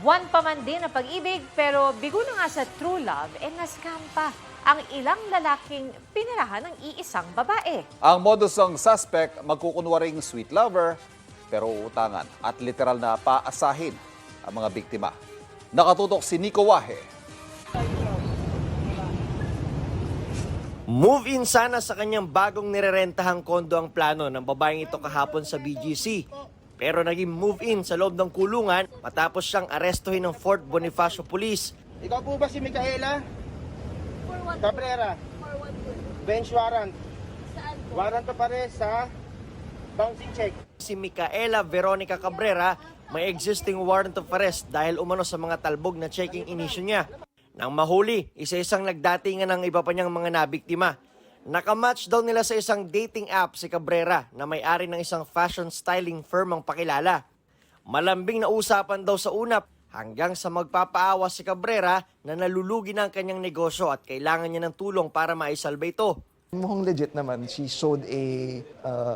Buwan pa man din ang pag-ibig pero bigo na nga sa true love, na-scam pa ang ilang lalaking pinirahan ng iisang babae. Ang modus ng suspect, magkukunwaring sweet lover, pero uutangan at literal na paasahin ang mga biktima. Nakatutok si Nico Wahe. Move-in sana sa kanyang bagong nirerentahang kondo ang plano ng babaeng ito kahapon sa BGC. Pero naging move-in sa loob ng kulungan matapos siyang arestuhin ng Fort Bonifacio Police. Ikaw po ba si Micaela Cabrera? Bench warrant. Warrant pa rin sa bouncing check. Si Micaela Veronica Cabrera may existing warrant of arrest dahil umano sa mga talbog na checking inisyo niya. Nang mahuli, isa-isang nagdatingan ng iba pa niyang mga nabiktima. Nakamatch daw nila sa isang dating app si Cabrera na may-ari ng isang fashion styling firm ang pakilala. Malambing na usapan daw sa unap hanggang sa magpapaawa si Cabrera na nalulugi na ang kanyang negosyo at kailangan niya ng tulong para maisalba ito. Mukhang legit naman. She showed a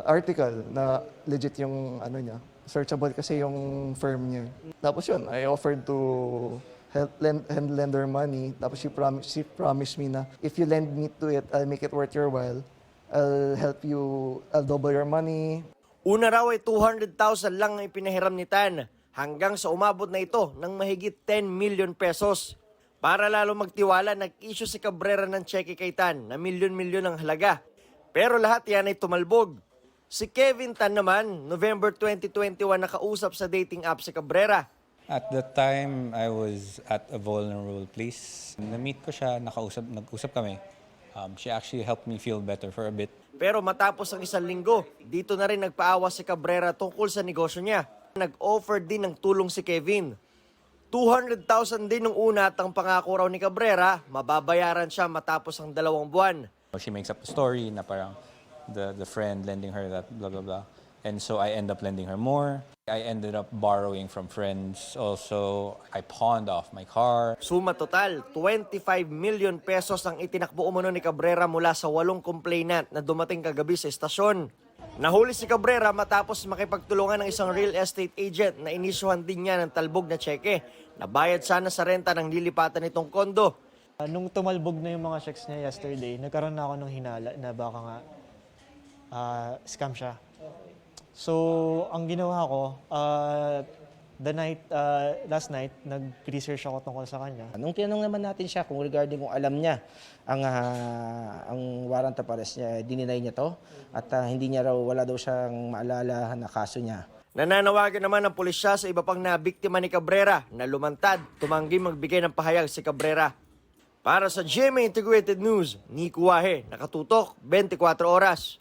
article na legit yung ano niya. Searchable kasi yung firm niya. Tapos yun, I offered to lend her money. Tapos she promised me na if you lend me to it, I'll make it worth your while. I'll help you, I'll double your money. Una raw ay 200,000 lang ang ipinahiram ni Tan hanggang sa umabot na ito ng mahigit 10 million pesos. Para lalo magtiwala, nag-issue si Cabrera ng cheque kay Tan na milyon-milyon ang halaga. Pero lahat yan ay tumalbog. Si Kevin Tan naman, November 2021 nakausap sa dating app si Cabrera. At that time, I was at a vulnerable place. Na-meet ko siya, nag-usap kami. She actually helped me feel better for a bit. Pero matapos ang isang linggo, dito na rin nagpaawa si Cabrera tungkol sa negosyo niya. Nag-offer din ng tulong si Kevin. 200,000 din nung una at ang pangako raw ni Cabrera, mababayaran siya matapos ang 2 buwan. She makes up a story na parang the friend lending her that blah, blah, blah. And so I end up lending her more. I ended up borrowing from friends. Also, I pawned off my car. Suma total, 25 million pesos ang itinakbo umano ni Cabrera mula sa 8 complainant na dumating kagabi sa estasyon. Nahuli si Cabrera matapos makipagtulungan ng isang real estate agent na inisyuhan din niya ng talbog na tseke. Nabayad sana sa renta ng lilipatan nitong kondo. Nung tumalbog na yung mga checks niya yesterday, nagkaroon na ako ng hinala na baka nga scam siya. So, ang ginawa ko, last night, nag-research ako tungkol sa kanya. Nung tinanong naman natin siya kung regarding kung alam niya ang warrant of arrest niya, dininay niya to at hindi niya raw, wala daw siyang maalala na kaso niya. Nananawagan naman ng pulisya sa iba pang nabiktima ni Cabrera na lumantad, tumanggi magbigay ng pahayag si Cabrera. Para sa GMA Integrated News, Nico Wahe, nakatutok 24 oras.